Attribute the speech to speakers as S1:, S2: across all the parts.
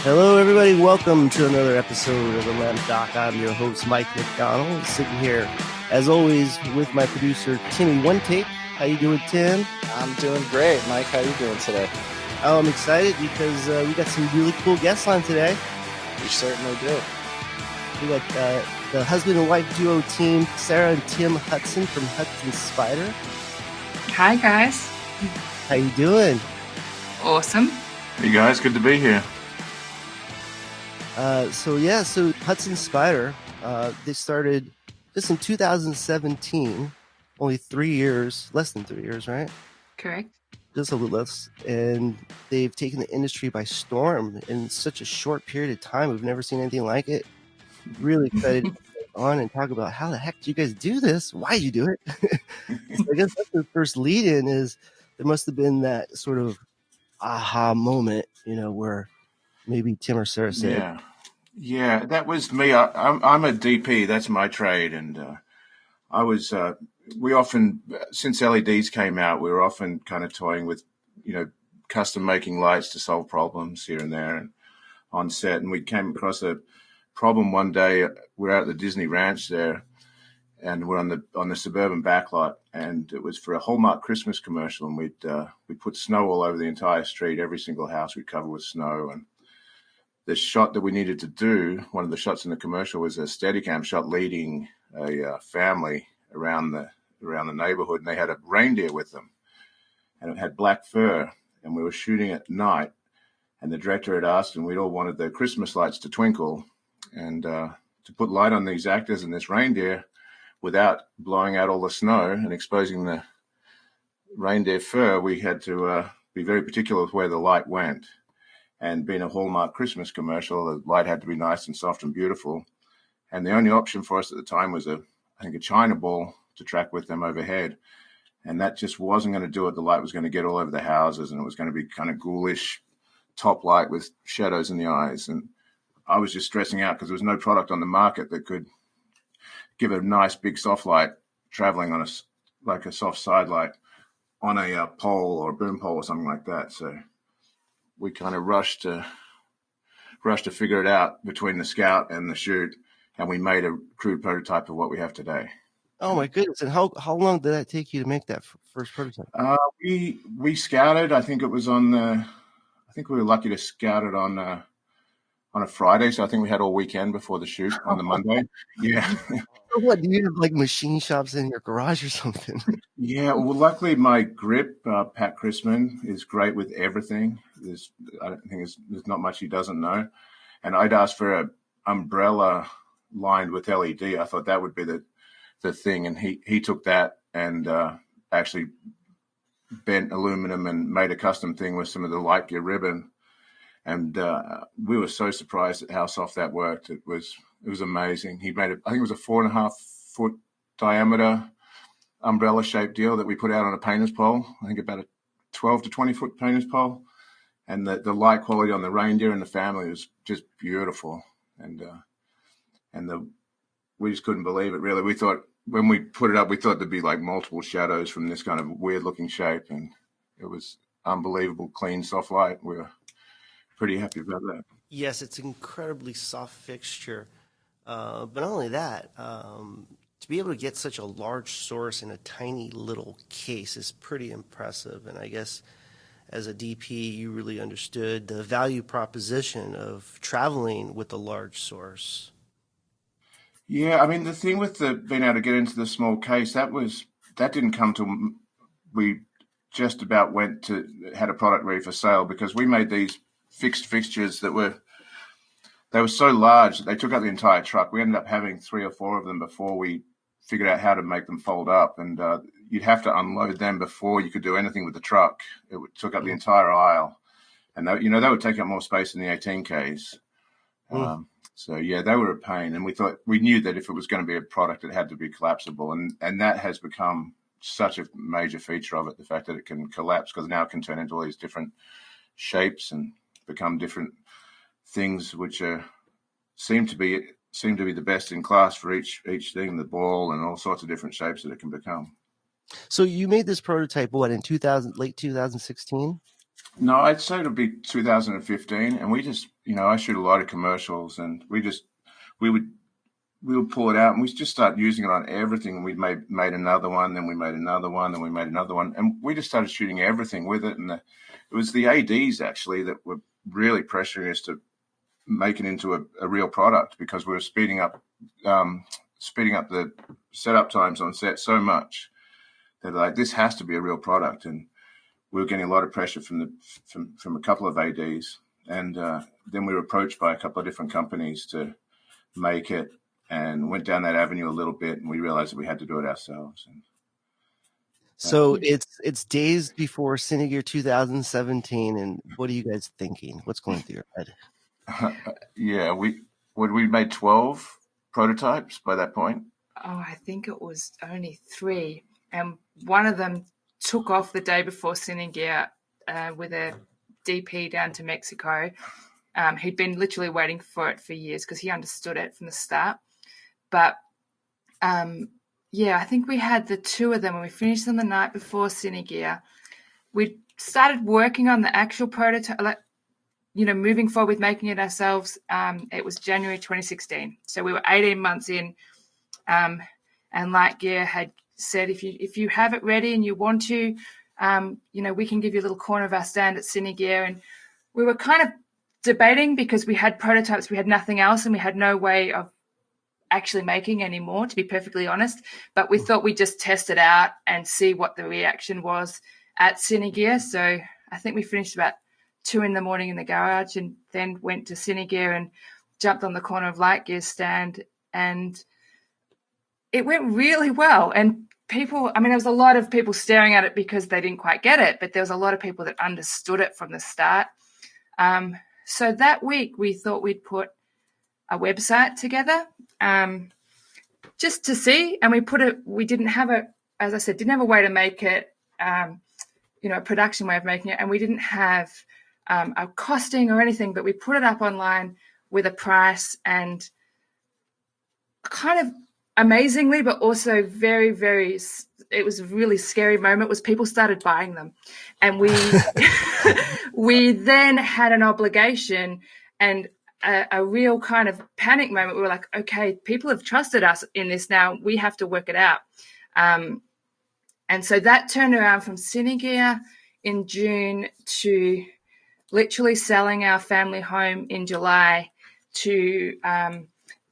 S1: Hello, everybody. Welcome to another episode of The Lamp Doc. I'm your host, Mike McDonald, sitting here, as always, with my producer, Timmy One Take. How you doing, Tim?
S2: I'm doing great, Mike. How you doing today?
S1: Oh, I'm excited because we got some really cool guests on today.
S2: We certainly do.
S1: We got the husband and wife duo team, Sarah and Tim Hudson from Hudson Spider.
S3: Hi, guys.
S1: How you doing?
S3: Awesome.
S4: Hey, guys. Good to be here.
S1: So Hudson Spider, they started just in 2017, only 3 years, less than 3 years, right?
S3: Correct.
S1: Just a little less, and they've taken the industry by storm in such a short period of time. We've never seen anything like it. Really excited to get on and talk about how the heck do you guys do this? Why do you do it? So I guess that's the first lead-in is there must have been that sort of aha moment, where maybe Tim or Sarah said,
S4: Yeah, that was me. I'm a DP. That's my trade, and I was. We often, since LEDs came out, we were often kind of toying with, custom making lights to solve problems here and there, and on set. And we came across a problem one day. We're out at the Disney Ranch there, and we're on the suburban backlot, and it was for a Hallmark Christmas commercial, and we put snow all over the entire street. Every single house we covered with snow, and the shot that we needed to do, one of the shots in the commercial, was a Steadicam shot leading a family around the neighborhood, and they had a reindeer with them, and it had black fur, and we were shooting at night, and the director had asked, and we'd all wanted the Christmas lights to twinkle, and to put light on these actors and this reindeer without blowing out all the snow and exposing the reindeer fur, we had to be very particular with where the light went. And being a Hallmark Christmas commercial, the light had to be nice and soft and beautiful. And the only option for us at the time was I think a China ball to track with them overhead. And that just wasn't going to do it. The light was going to get all over the houses, and it was going to be kind of ghoulish top light with shadows in the eyes. And I was just stressing out because there was no product on the market that could give a nice big soft light traveling on like a soft side light on a pole or a boom pole or something like that. So we kind of rushed to figure it out between the scout and the shoot, and we made a crude prototype of what we have today.
S1: Oh my goodness! And how long did that take you to make that first prototype?
S4: We scouted. I think we were lucky to scout it on a Friday, so I think we had all weekend before the shoot on the Monday. Yeah.
S1: So what, do you have like machine shops in your garage or something?
S4: Yeah, well, luckily my grip, Pat Chrisman, is great with everything. I don't think there's not much he doesn't know. And I'd asked for an umbrella lined with LED. I thought that would be the thing. And he took that and actually bent aluminum and made a custom thing with some of the light gear ribbon. And we were so surprised at how soft that worked. It was amazing. He made I think it was a 4.5 foot diameter umbrella shaped deal that we put out on a painter's pole. I think about a 12 to 20 foot painter's pole. And the light quality on the reindeer and the family was just beautiful. And we just couldn't believe it, really. We thought, when we put it up, we thought there'd be like multiple shadows from this kind of weird looking shape. And it was unbelievable, clean, soft light. We were pretty happy about that.
S1: Yes, it's an incredibly soft fixture. But not only that, to be able to get such a large source in a tiny little case is pretty impressive. And I guess as a DP, you really understood the value proposition of traveling with a large source.
S4: Yeah, I mean, the thing with being able to get into the small case, that didn't come till we just about had a product ready for sale, because we made these fixed fixtures that were so large that they took out the entire truck. We ended up having 3 or 4 of them before we figured out how to make them fold up, and you'd have to unload them before you could do anything with the truck. It took up the entire aisle, and they would take up more space than the 18Ks. So yeah, they were a pain, and we knew that if it was going to be a product, it had to be collapsible, and that has become such a major feature of it, the fact that it can collapse, because now it can turn into all these different shapes and become different things, which seem to be the best in class for each thing, the ball and all sorts of different shapes that it can become.
S1: So you made this prototype, what, in late 2016?
S4: No, I'd say it'll be 2015, and we just, I shoot a lot of commercials, and we would pull it out, and we just start using it on everything. We made another one, then we made another one, then we made another one, and we just started shooting everything with it. And it was the ADs actually that were really pressuring us to make it into a real product, because we were speeding up the setup times on set so much that like, this has to be a real product. And we were getting a lot of pressure from a couple of ADs, and then we were approached by a couple of different companies to make it, and went down that avenue a little bit, and we realized that we had to do it ourselves. And
S1: so it's days before Cinegear 2017, and what are you guys thinking? What's going through your head?
S4: Yeah, we made 12 prototypes by that point.
S3: Oh, I think it was only 3, and one of them took off the day before Cinegear with a DP down to Mexico. He'd been literally waiting for it for years because he understood it from the start. But I think we had the 2 of them, and we finished them the night before Cinegear. We started working on the actual prototype, moving forward with making it ourselves. It was January 2016, so we were 18 months in, and Lightgear had said, if you have it ready and you want to, we can give you a little corner of our stand at Cinegear. And we were kind of debating because we had prototypes, we had nothing else, and we had no way of actually making any more, to be perfectly honest. But we thought we'd just test it out and see what the reaction was at Cinegear. So I think we finished about 2 a.m. in the garage, and then went to Cinegear and jumped on the corner of Lightgear's stand, and it went really well. And people, there was a lot of people staring at it because they didn't quite get it, but there was a lot of people that understood it from the start. So that week we thought we'd put a website together just to see, and we didn't have a way to make it, a production way of making it, and we didn't have a costing or anything, but we put it up online with a price, and kind of amazingly, but also very, very, it was a really scary moment, was people started buying them. And we then had an obligation and a real kind of panic moment. We were like, okay, people have trusted us in this now. We have to work it out. And so that turned around from Cinegear in June to literally selling our family home in July to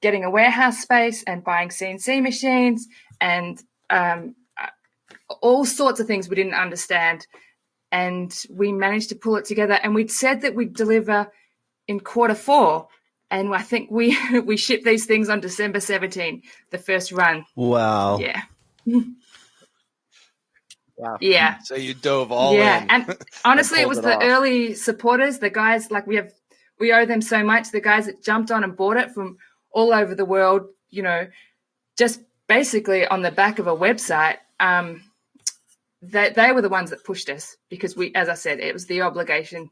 S3: getting a warehouse space and buying CNC machines and all sorts of things we didn't understand. And we managed to pull it together. And we'd said that we'd deliver in Q4. And I think we shipped these things on December 17, the first run.
S1: Wow.
S3: Yeah.
S1: Wow.
S3: Yeah.
S2: So you dove all in.
S3: And honestly, it was the
S2: off.
S3: early supporters, the guys, like we owe them so much. The guys that jumped on and bought it from all over the world, just basically on the back of a website. They were the ones that pushed us because as I said, it was the obligation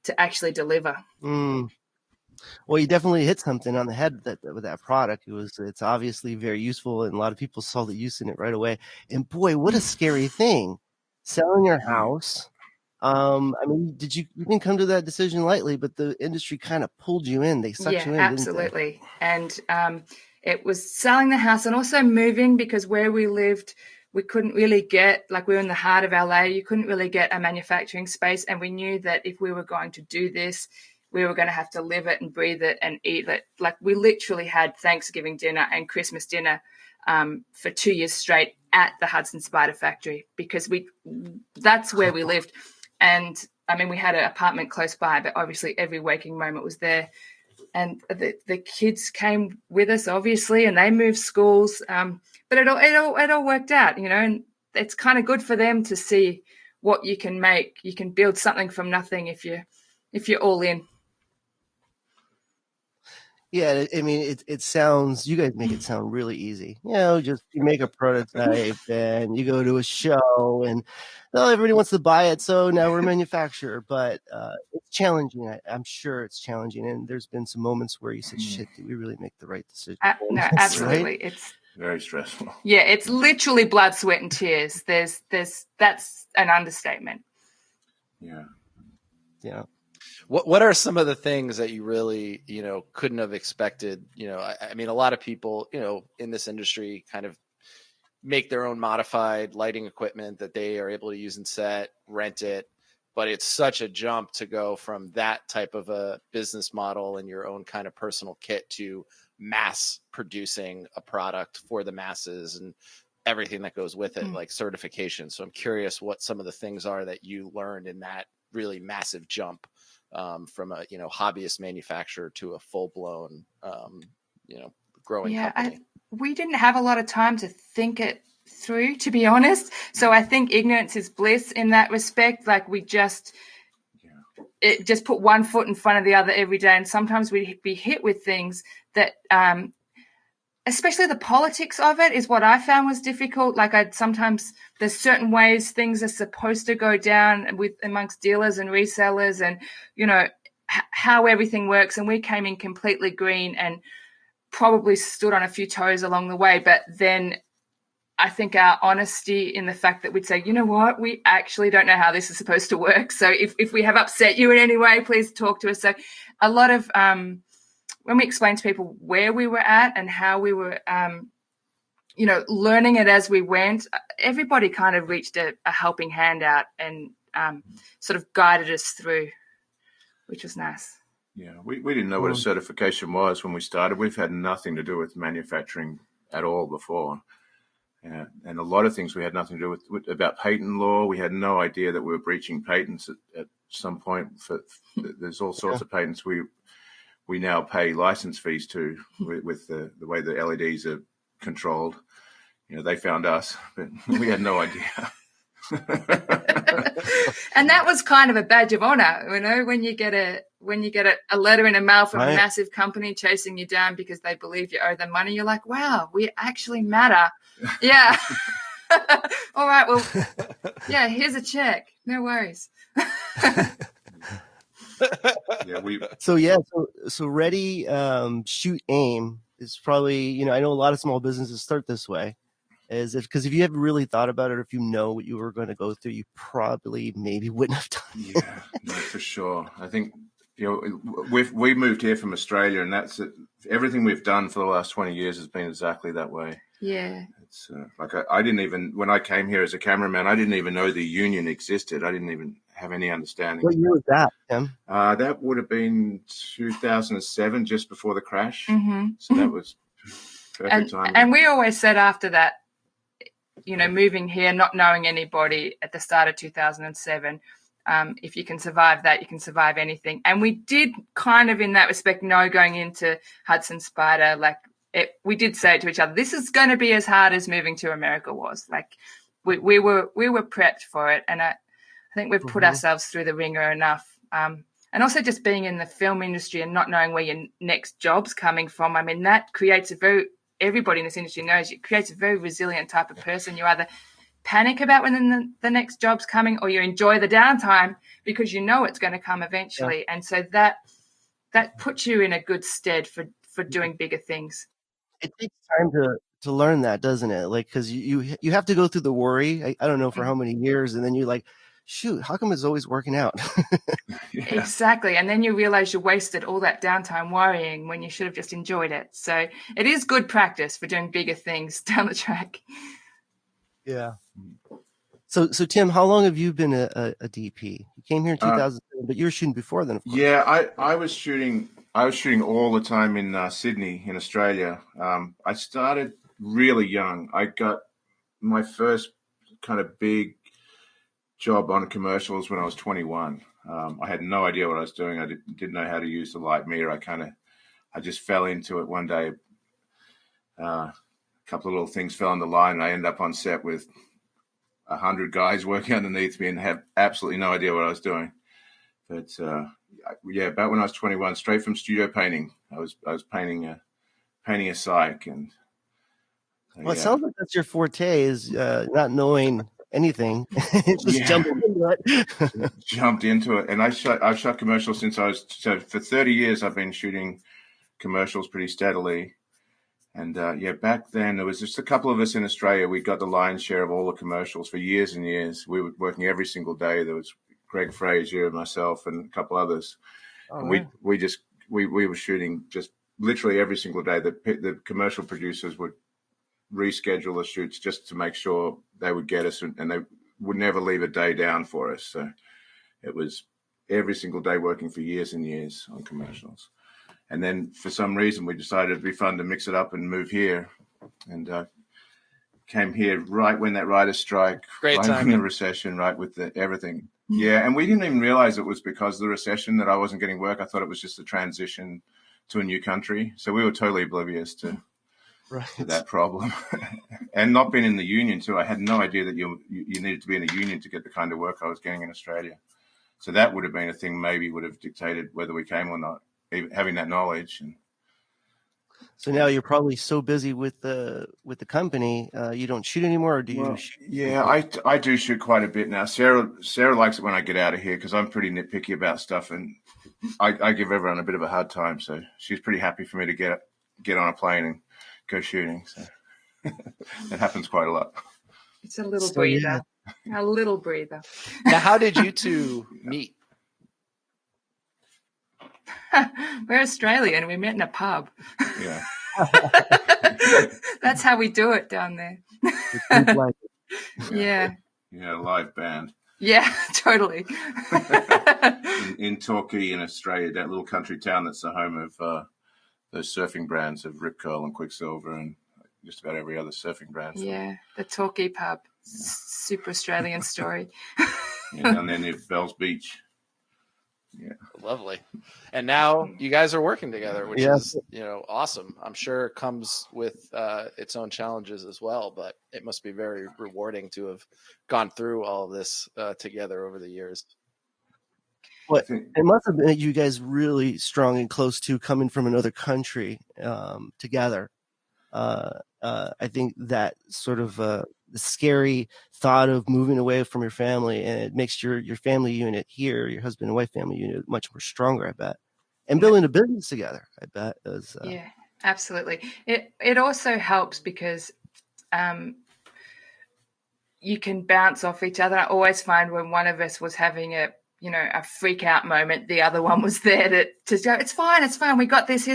S3: to actually deliver.
S1: Well, you definitely hit something on the head with that product. It's obviously very useful, and a lot of people saw the use in it right away. And boy, what a scary thing, selling your house. You didn't come to that decision lightly, but the industry kind of pulled you in. They sucked you in,
S3: absolutely. And it was selling the house and also moving, because where we lived, we couldn't really get, we were in the heart of LA, you couldn't really get a manufacturing space. And we knew that if we were going to do this, we were going to have to live it and breathe it and eat it. We literally had Thanksgiving dinner and Christmas dinner for 2 years straight at the Hudson Spider factory, because that's where we lived. And we had an apartment close by, but obviously every waking moment was there. And the kids came with us, obviously, and they moved schools. But it all worked out, and it's kind of good for them to see what you can make. You can build something from nothing if you're all in.
S1: Yeah, it sounds, you guys make it sound really easy. Just you make a prototype and you go to a show and everybody wants to buy it. So now we're a manufacturer, but it's challenging. I'm sure it's challenging. And there's been some moments where you said, shit, did we really make the right decision?
S3: No, absolutely.
S1: Right?
S3: It's
S4: very stressful.
S3: Yeah, it's literally blood, sweat, and tears. That's an understatement.
S4: Yeah.
S1: Yeah.
S2: What are some of the things that you really, couldn't have expected? I mean, a lot of people, in this industry kind of make their own modified lighting equipment that they are able to use in set, rent it. But it's such a jump to go from that type of a business model and your own kind of personal kit to mass producing a product for the masses and everything that goes with it, like certification. So I'm curious what some of the things are that you learned in that really massive jump from a hobbyist manufacturer to a full blown growing company.
S3: We didn't have a lot of time to think it through, to be honest. So I think ignorance is bliss in that respect. Like we just put one foot in front of the other every day, and sometimes we'd be hit with things that especially the politics of it is what I found was difficult. Like sometimes there's certain ways things are supposed to go down with amongst dealers and resellers, and how everything works, and we came in completely green and probably stood on a few toes along the way. But then I think our honesty in the fact that we'd say, you know what, we actually don't know how this is supposed to work. So if we have upset you in any way, please talk to us. So a lot of when we explained to people where we were at and how we were, learning it as we went, everybody kind of reached a helping hand out and sort of guided us through, which was nice.
S4: Yeah, we didn't know what a certification was when we started. We've had nothing to do with manufacturing at all before. And a lot of things we had nothing to do with about patent law. We had no idea that we were breaching patents at some point. There's all sorts of patents we now pay license fees to with the way the LEDs are controlled. They found us, but we had no idea.
S3: And that was kind of a badge of honor, when you get a letter in the mail from a massive company chasing you down because they believe you owe them money. You're like, wow, we actually matter. Yeah. All right. Well, yeah, here's a check. No worries.
S1: So ready, shoot, aim is probably, I know a lot of small businesses start this way. Because if you haven't really thought about it, or if you know what you were going to go through, you probably maybe wouldn't have done it.
S4: Yeah, no, for sure. I think we moved here from Australia, and that's it. Everything we've done for the last 20 years has been exactly that way.
S3: Yeah,
S4: it's like I didn't even, when I came here as a cameraman, I didn't even know the union existed. I didn't even have any understanding.
S1: What year was that, Tim?
S4: That would have been 2007, just before the crash.
S3: Mm-hmm.
S4: So that was perfect time.
S3: And we always said after that, moving here, not knowing anybody at the start of 2007, if you can survive that, you can survive anything. And we did kind of, in that respect, know going into Hudson Spider, we did say it to each other, this is going to be as hard as moving to America was. Like we were prepped for it. And I think we've put ourselves through the ringer enough. And also just being in the film industry and not knowing where your next job's coming from. I mean, that creates everybody in this industry knows it creates a very resilient type of person. You either panic about when the next job's coming, or you enjoy the downtime because you know it's going to come eventually. Yeah. And so that puts you in a good stead for doing bigger things.
S1: It takes time to learn that, doesn't it? Like, because you have to go through the worry. I don't know for how many years, and then you're like, shoot, how come it's always working out?
S3: Yeah. Exactly. And then you realize you wasted all that downtime worrying when you should have just enjoyed it. So it is good practice for doing bigger things down the track.
S1: Yeah. So Tim, how long have you been a DP? You came here in 2007, but you were shooting before then, of course.
S4: Yeah, I was shooting all the time in Sydney, in Australia. I started really young. I got my first kind of big job on commercials when I was 21. I had no idea what I was doing. I didn't know how to use the light meter. I just fell into it one day. A couple of little things fell on the line, and I ended up on set with 100 guys working underneath me and have absolutely no idea what I was doing. But about when I was 21, straight from studio painting, I was painting a psych, and
S1: it sounds like that's your forte, is not knowing anything. Just jumping into it.
S4: Jumped into it. And I've shot commercials since for 30 years I've been shooting commercials pretty steadily. And back then there was just a couple of us in Australia. We got the lion's share of all the commercials for years and years. We were working every single day. There was Greg Frazier, myself, and a couple others.
S1: Oh,
S4: And
S1: wow.
S4: we were shooting just literally every single day. The commercial producers would reschedule the shoots just to make sure they would get us, and they would never leave a day down for us. So it was every single day working for years and years on commercials. And then for some reason we decided it'd be fun to mix it up and move here, and came here right when that writer's strike,
S2: Great
S4: right
S2: timing.
S4: when the recession, right with everything. Yeah, and we didn't even realize it was because of the recession that I wasn't getting work. I thought it was just a transition to a new country. So we were totally oblivious to that problem. And not being in the union too, I had no idea that you needed to be in a union to get the kind of work I was getting in Australia. So that would have been a thing maybe would have dictated whether we came or not, even having that knowledge. And
S1: So now you're probably so busy with the company, you don't shoot anymore, or do you shoot?
S4: Yeah, I do shoot quite a bit now. Sarah likes it when I get out of here because I'm pretty nitpicky about stuff, and I give everyone a bit of a hard time. So she's pretty happy for me to get on a plane and go shooting. So it happens quite a lot.
S3: It's a little breather. Yeah. A little breather.
S2: Now, how did you two meet?
S3: We're Australian. We met in a pub.
S4: Yeah.
S3: That's how we do it down there. Yeah.
S4: Yeah, live band.
S3: Yeah, totally.
S4: in Torquay in Australia, that little country town that's the home of those surfing brands of Rip Curl and Quicksilver and just about every other surfing brand.
S3: Yeah, the Torquay pub. Super Australian story.
S4: Yeah, down there near Bells Beach. Yeah.
S2: Lovely. And now you guys are working together, which is, awesome. I'm sure it comes with its own challenges as well, but it must be very rewarding to have gone through all of this together over the years.
S1: Well, it must have been you guys really strong and close to coming from another country together. I think that sort of the scary thought of moving away from your family, and it makes your family unit here, your husband and wife family unit, much more stronger, I bet. And building a business together, I bet.
S3: Yeah, absolutely. It also helps because you can bounce off each other. I always find when one of us was having a freak out moment, the other one was there to go, it's fine. We got this.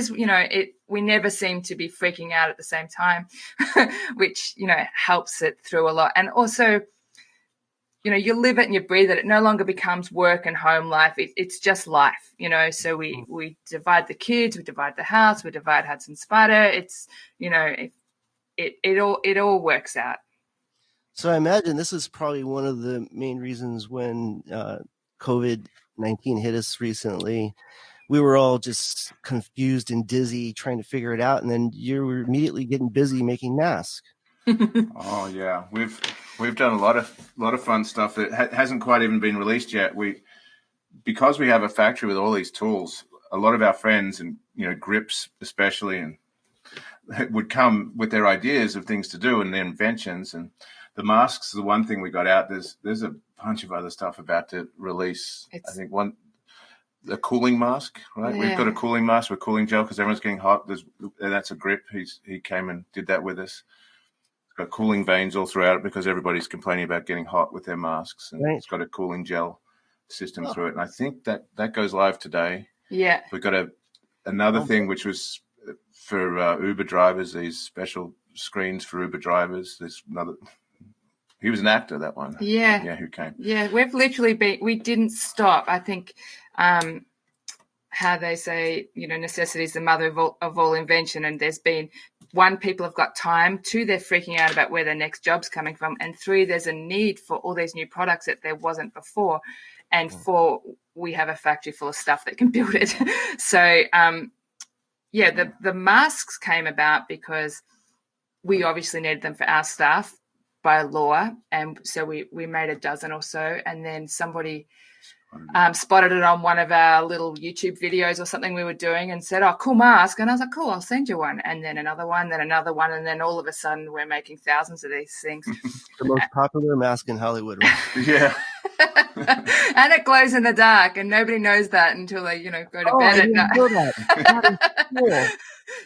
S3: We never seem to be freaking out at the same time, which, helps it through a lot. And also, you live it and you breathe it. It no longer becomes work and home life. It's just life, so we divide the kids, we divide the house, we divide Hudson Spider. It's, it all works out.
S1: So I imagine this is probably one of the main reasons when COVID-19 hit us recently, we were all just confused and dizzy trying to figure it out. And then you were immediately getting busy making masks.
S4: Oh yeah. We've done a lot of fun stuff that hasn't quite even been released yet. Because we have a factory with all these tools, a lot of our friends and, grips especially, and would come with their ideas of things to do and their inventions. And the masks, the one thing we got out, there's a bunch of other stuff about to release. I think a cooling mask, right? Yeah. We've got a cooling mask with cooling gel because everyone's getting hot. That's a grip. He came and did that with us. It's got cooling veins all throughout it because everybody's complaining about getting hot with their masks, and It's got a cooling gel system through it. And I think that goes live today.
S3: Yeah.
S4: We've got another thing which was for Uber drivers, these special screens for Uber drivers. There's another. He was an actor, that one.
S3: Yeah.
S4: Yeah, who came.
S3: Yeah, we've literally we didn't stop. I think how they say, necessity is the mother of all invention. And there's been, 1, people have got time. 2, they're freaking out about where their next job's coming from. And 3, there's a need for all these new products that there wasn't before. And 4, we have a factory full of stuff that can build it. So, the masks came about because we obviously needed them for our staff by law, and so we made a dozen or so, and then somebody spotted it on one of our little YouTube videos or something we were doing and said, "Oh, cool mask," and I was like, "Cool, I'll send you one." And then another one, and then all of a sudden we're making thousands of these things.
S1: The most popular mask in Hollywood.
S4: Yeah.
S3: And it glows in the dark, and nobody knows that until they, go to bed at night.
S1: That is cool.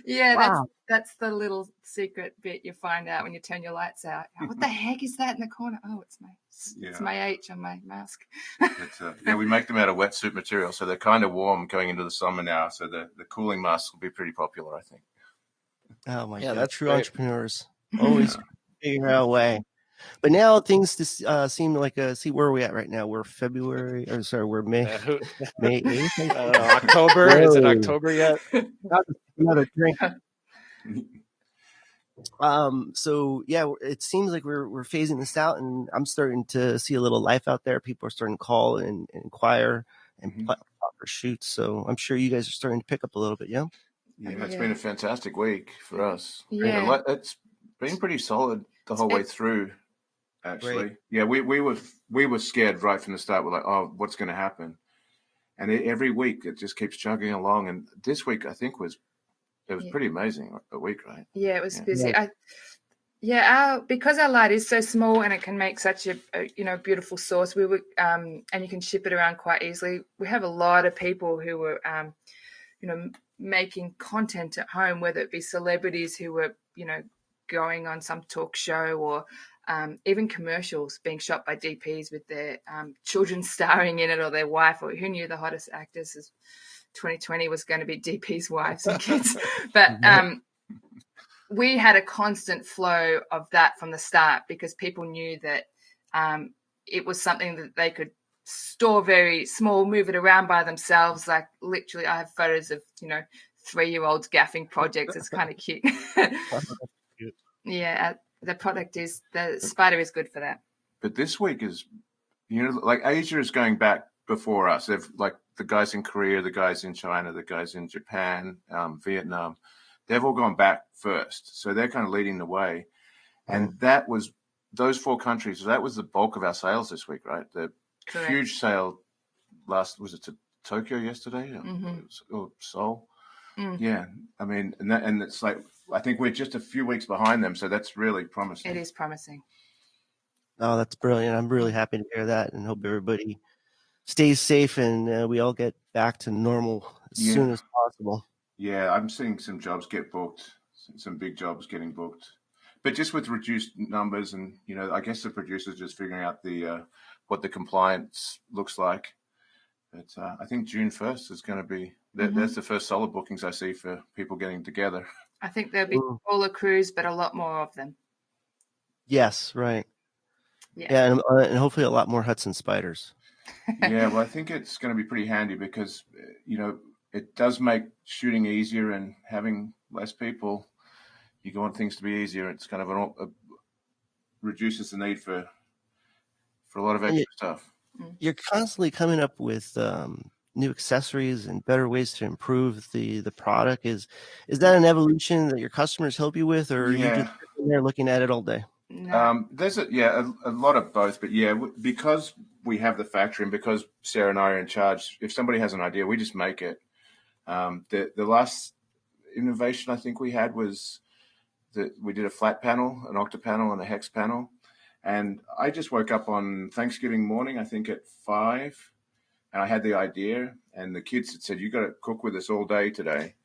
S3: Yeah,
S1: wow.
S3: That's the little secret bit you find out when you turn your lights out. What the heck is that in the corner? Oh, it's my H on my mask.
S4: We make them out of wetsuit material, so they're kind of warm going into the summer now. So the cooling masks will be pretty popular, I think.
S1: Oh my
S2: Yeah,
S1: God!
S2: that's
S1: True
S2: great.
S1: Entrepreneurs always figure out a way. But now things just seem like see where are we at right now? We're we're May 8th.
S2: I don't know, October. Is it October yet?
S1: Another drink. So yeah, it seems like we're phasing this out, and I'm starting to see a little life out there. People are starting to call and inquire and plan for shoots. So I'm sure you guys are starting to pick up a little bit. Yeah.
S4: Yeah, it's been a fantastic week for us.
S3: Yeah,
S4: It's been pretty solid the whole way through. Actually,
S1: Great.
S4: yeah, we were scared right from the start. We're like, oh, what's going to happen? And every week it just keeps chugging along. And this week I think was pretty amazing a week, right?
S3: Yeah, it was busy. Because our light is so small and it can make such a beautiful sauce. We were and you can ship it around quite easily. We have a lot of people who were making content at home, whether it be celebrities who were going on some talk show or even commercials being shot by DPs with their children starring in it or their wife, or who knew the hottest actors is 2020 was going to be DP's wives and kids. But we had a constant flow of that from the start because people knew that it was something that they could store very small, move it around by themselves. Like literally I have photos of 3-year-olds gaffing projects. It's kind of cute. Yeah, the Spider is good for that.
S4: But this week is, like Asia is going back before us. They've like the guys in Korea, the guys in China, the guys in Japan, Vietnam. They've all gone back first, so they're kind of leading the way. And that was those 4 countries. That was the bulk of our sales this week, right? The
S3: Correct.
S4: huge sale was it to Tokyo yesterday or Seoul? Yeah, I mean, and it's like I think we're just a few weeks behind them, so that's really promising.
S3: It is promising.
S1: Oh, that's brilliant! I'm really happy to hear that, and hope everybody stays safe and we all get back to normal as soon as possible.
S4: Yeah, I'm seeing some jobs get booked, some big jobs getting booked, but just with reduced numbers, and I guess the producers just figuring out the what the compliance looks like. But I think June 1st is going to be that's the first solid bookings I see for people getting together.
S3: I think there'll be smaller crews, but a lot more of them.
S1: Yes, right.
S3: Yeah,
S1: and hopefully a lot more Hudson Spiders.
S4: Yeah, well, I think it's going to be pretty handy because it does make shooting easier, and having less people, you want things to be easier. It's kind of reduces the need for a lot of extra stuff.
S1: You're constantly coming up with new accessories and better ways to improve the product. Is that an evolution that your customers help you with, or are you just sitting there looking at it all day?
S3: No.
S4: There's a lot of both, but because we have the factory and because Sarah and I are in charge, if somebody has an idea, we just make it. The last innovation I think we had was that we did a flat panel, an octa panel, and a hex panel. And I just woke up on Thanksgiving morning, I think at 5, and I had the idea, and the kids had said, "You got to cook with us all day today."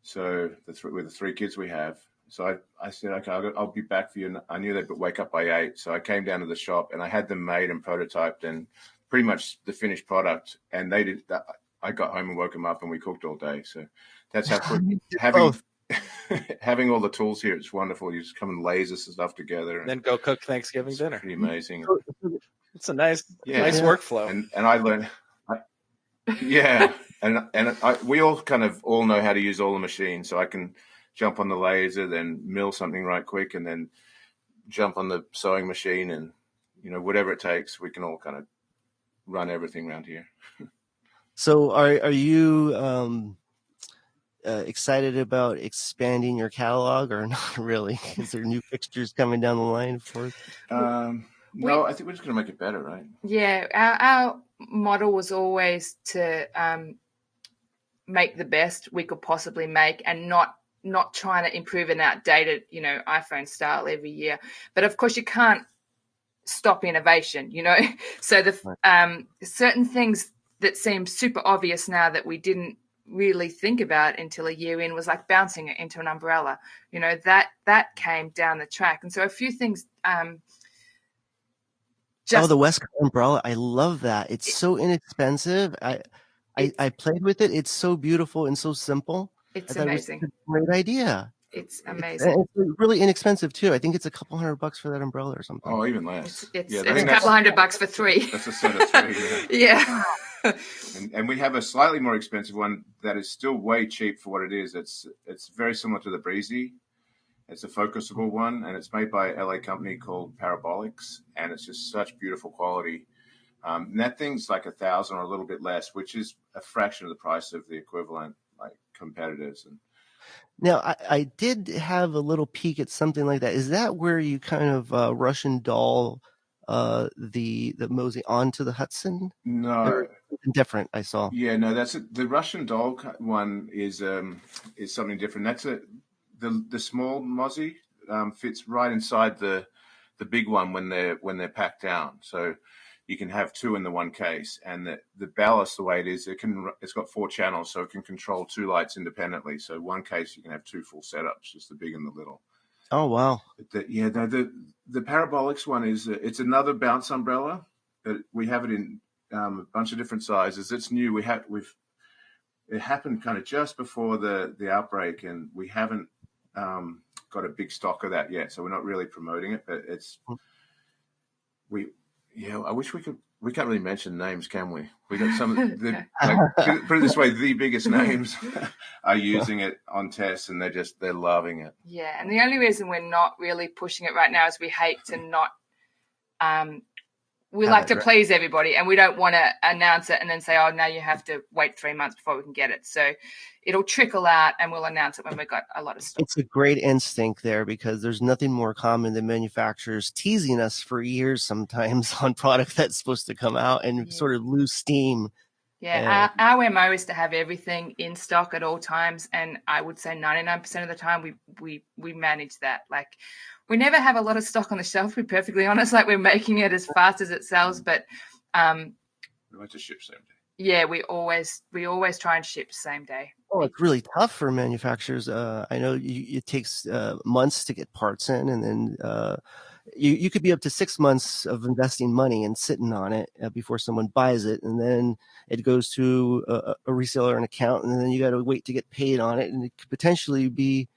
S4: So with the 3 kids we have, so I said, "Okay, I'll be back for you." And I knew they'd wake up by 8, so I came down to the shop and I had them made and prototyped and pretty much the finished product. And they did that. I got home and woke them up, and we cooked all day. So that's how quick having all the tools here. It's wonderful. You just come and laser stuff together, and
S2: then go cook Thanksgiving dinner.
S4: Pretty amazing.
S2: It's a nice workflow.
S4: And I learned, we all know how to use all the machines. So I can jump on the laser, then mill something right quick, and then jump on the sewing machine, and whatever it takes, we can all kind of run everything around here.
S1: So are you excited about expanding your catalog, or not really? Is there new fixtures coming down the line for us?
S4: No, I think we're just going to make it better, right?
S3: Yeah, our model was always to make the best we could possibly make, and not trying to improve an outdated, iPhone style every year. But of course, you can't stop innovation, So the certain things that seem super obvious now that we didn't really think about until a year in was like bouncing it into an umbrella. You know, that came down the track. And so a few things.
S1: The West Coast umbrella. I love that. It's so inexpensive. I played with it. It's so beautiful and so simple.
S3: It's
S1: amazing.
S3: amazing.
S1: It was a great idea.
S3: It's amazing.
S1: It's really inexpensive too. I think it's a couple $100 for that umbrella or something.
S4: Oh, even less.
S3: It's a couple $100 for 3.
S4: That's a set of 3.
S3: Yeah.
S4: And we have a slightly more expensive one that is still way cheap for what it is. It's very similar to the Breezy. It's a focusable one, and it's made by a LA company called Parabolics, and it's just such beautiful quality. And that thing's like $1,000 or a little bit less, which is a fraction of the price of the equivalent like competitors. And
S1: now, I did have a little peek at something like that. Is that where you kind of Russian doll the Mosey onto the Hudson?
S4: No,
S1: different. I saw.
S4: Yeah, no, that's it. The Russian doll one is something different. That's the small Mosey fits right inside the big one when they're packed down. So you can have 2 in the one case, and the ballast, the way it is, it's got 4 channels, so it can control 2 lights independently. So one case you can have 2 full setups, just the big and the little.
S1: Oh wow!
S4: The Parabolics one is it's another bounce umbrella. We have it in a bunch of different sizes. It's new. It happened kind of just before the outbreak, and we haven't got a big stock of that yet. So we're not really promoting it, but I wish we could. We can't really mention names, can we? We got some. Put it this way: the biggest names are using it on tests, and they're loving it.
S3: Yeah, and the only reason we're not really pushing it right now is we hate to not. We like to please everybody, and we don't want to announce it and then say, "Oh, now you have to wait 3 months before we can get it." So it'll trickle out, and we'll announce it when we've got a lot of stuff.
S1: It's a great instinct there, because there's nothing more common than manufacturers teasing us for years sometimes on product that's supposed to come out and sort of lose steam.
S3: Yeah, our MO is to have everything in stock at all times, and I would say 99% of the time we manage that. Like, we never have a lot of stock on the shelf, to be perfectly honest. Like, we're making it as fast as it sells, but
S4: we like to ship same day.
S3: Yeah, we always try and ship same day.
S1: Oh, it's really tough for manufacturers. I know it takes months to get parts in, and then you could be up to 6 months of investing money and sitting on it before someone buys it, and then it goes to a reseller, an account, and then you got to wait to get paid on it, and it could potentially be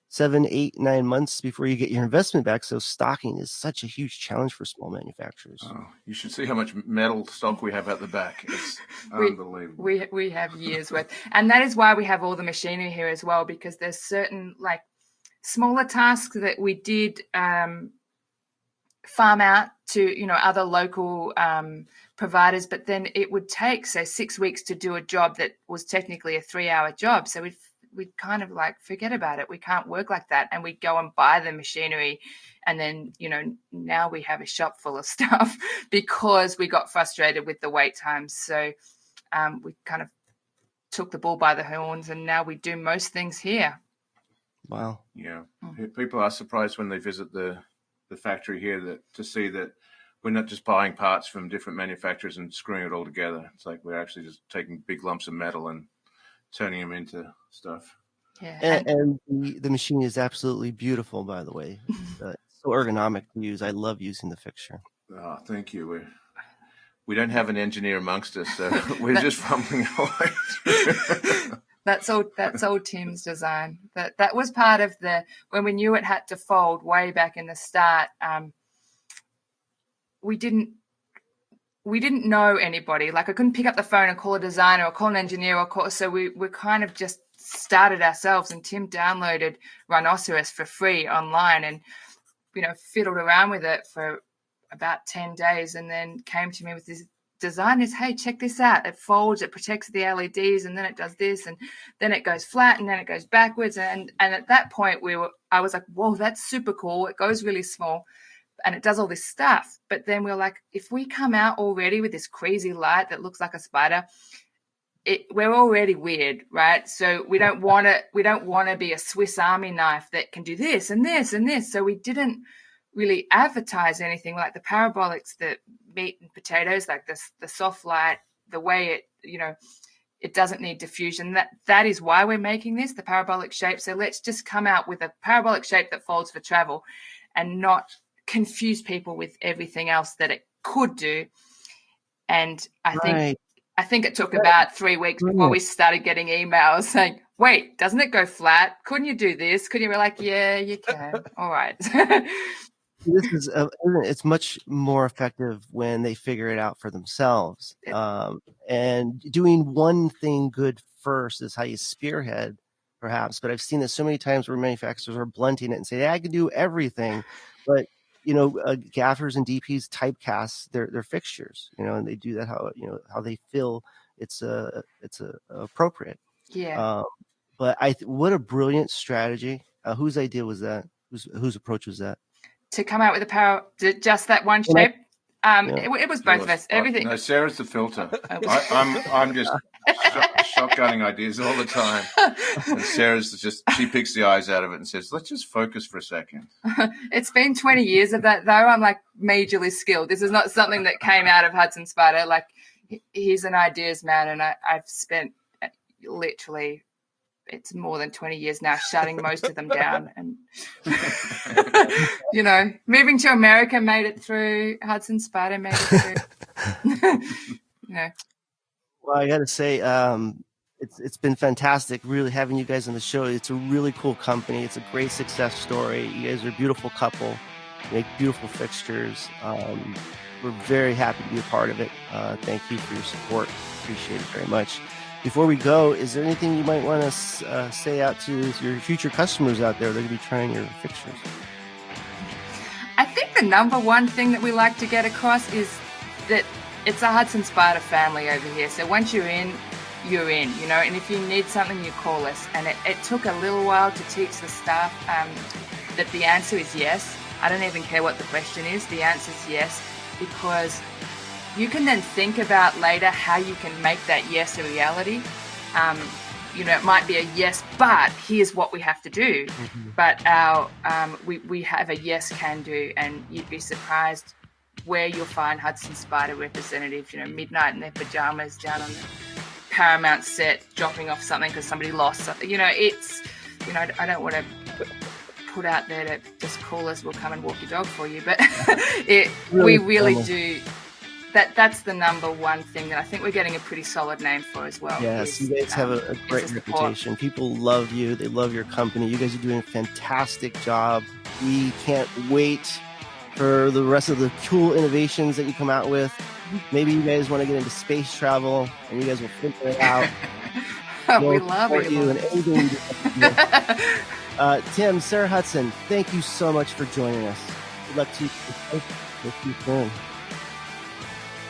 S1: 7, 8, 9 months before you get your investment back. So stocking is such a huge challenge for small manufacturers.
S4: Oh, you should see how much metal stock we have at the back. It's unbelievable.
S3: We have years worth, and that is why we have all the machinery here as well, because there's certain like smaller tasks that we did farm out to other local providers, but then it would take, say, 6 weeks to do a job that was technically a 3-hour job. So we'd kind of like forget about it. We can't work like that, and we'd go and buy the machinery, and then now we have a shop full of stuff because we got frustrated with the wait times. So we kind of took the bull by the horns, and now we do most things here.
S1: Wow.
S4: Yeah. People are surprised when they visit the factory here to see that we're not just buying parts from different manufacturers and screwing it all together. It's like we're actually just taking big lumps of metal and turning them into stuff.
S3: Yeah,
S1: and the machine is absolutely beautiful, by the way. It's so ergonomic to use. I love using the fixture.
S4: Oh, thank you. We don't have an engineer amongst us, so we're just fumbling away.
S3: That's all Tim's design. That was part of when we knew it had to fold way back in the start. We didn't know anybody. Like, I couldn't pick up the phone and call a designer or call an engineer so we kind of just started ourselves. And Tim downloaded Rhinoceros for free online and fiddled around with it for about 10 days, and then came to me with this design is, hey, check this out. It folds, it protects the LEDs, and then it does this, and then it goes flat, and then it goes backwards. And at that point I was like, whoa, that's super cool. It goes really small and it does all this stuff. But then we were like, if we come out already with this crazy light that looks like a spider, we're already weird, right? So we don't want to be a Swiss Army knife that can do this and this and this. So we didn't really advertise anything like the Parabolics, the meat and potatoes, like the soft light, the way It doesn't need diffusion. That is why we're making this, the parabolic shape. So let's just come out with a parabolic shape that folds for travel and not confuse people with everything else that it could do. And I think it took about 3 weeks before we started getting emails saying, wait, doesn't it go flat? Couldn't you do this? Couldn't you? We're like, yeah, you can. All right.
S1: This is it's much more effective when they figure it out for themselves. And doing one thing good first is how you spearhead, perhaps. But I've seen this so many times where manufacturers are blunting it and say, yeah, I can do everything. But gaffers and DPs typecast their fixtures, and they do that how they feel it's appropriate.
S3: Yeah.
S1: But what a brilliant strategy. Whose idea was that? Whose approach was that?
S3: To come out with just that one shape. It was both of us. Everything.
S4: No, Sarah's the filter. I'm just shotgunning ideas all the time. And Sarah's she picks the eyes out of it and says, let's just focus for a second.
S3: It's been 20 years of that, though. I'm like majorly skilled. This is not something that came out of Hudson Spider. Like, he's an ideas man, and I've spent literally, it's more than 20 years now, shutting most of them down. And, moving to America made it through. Hudson Spider made it through.
S1: Well, I got to say, it's been fantastic really having you guys on the show. It's a really cool company. It's a great success story. You guys are a beautiful couple. You make beautiful fixtures. We're very happy to be a part of it. Thank you for your support. Appreciate it very much. Before we go, is there anything you might want to say out to your future customers out there that are going to be trying your fixtures?
S3: I think the number one thing that we like to get across is that it's a Hudson Spider family over here. So once you're in, and if you need something, you call us. And it took a little while to teach the staff that the answer is yes. I don't even care what the question is. The answer is yes, because you can then think about later how you can make that yes a reality. It might be a yes, but here's what we have to do. Mm-hmm. But we have a yes can do, and you'd be surprised where you'll find Hudson Spider representatives, midnight in their pajamas down on the Paramount set, dropping off something because somebody lost something. I don't want to put out there to just call us, we'll come and walk your dog for you, but we really do. That's the number one thing that I think we're getting a pretty solid name for as well.
S1: Yes, you guys have a great reputation. People love you. They love your company. You guys are doing a fantastic job. We can't wait for the rest of the cool innovations that you come out with. Maybe you guys want to get into space travel, and you guys will figure it out.
S3: We love
S1: you and anything you Tim, Sarah Hudson, thank you so much for joining us. Good luck to you. With you soon.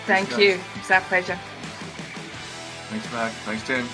S3: Thank you. It's our pleasure.
S4: Thanks, Mac. Thanks, Tim.